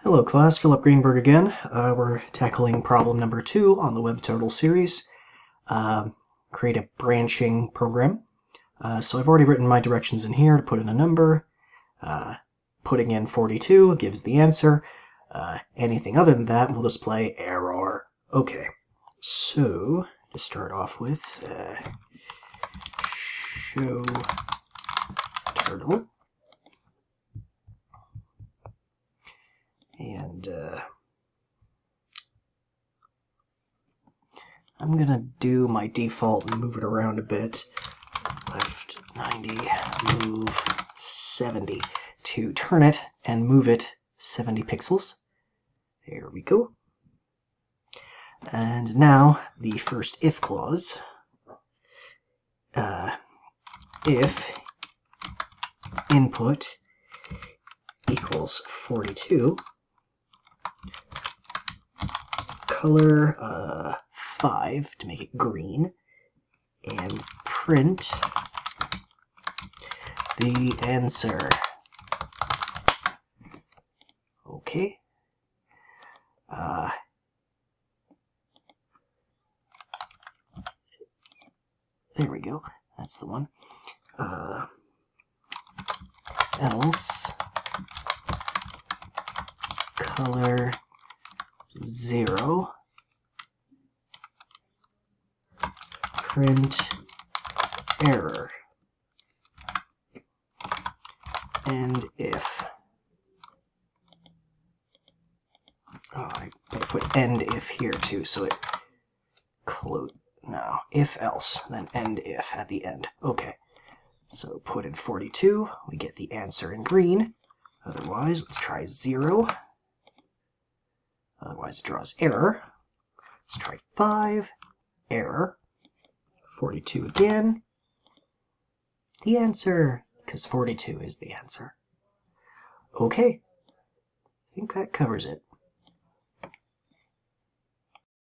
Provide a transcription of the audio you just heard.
Hello class, Philip Greenberg again. We're tackling problem number 2 on the Webturtle series. Create a branching program. So I've already written my directions in here to put in a number. Putting in 42 gives the answer. Anything other than that will display error. Okay, so to start off with, show turtle. And I'm going to do my default and move it around a bit. Left 90, move 70 to turn it and move it 70 pixels. There we go. And now the first if clause. If input equals 42, color 5 to make it green, and print the answer. Okay. There we go. That's the one. Else color 0, print error, and if. Oh, I put end if here too, so it close. No, if else, then end if at the end. Okay, so put in 42, we get the answer in green. Otherwise, let's try 0. Otherwise, it draws error. Let's try 5, error. 42 again. The answer, because 42 is the answer. Okay, I think that covers it.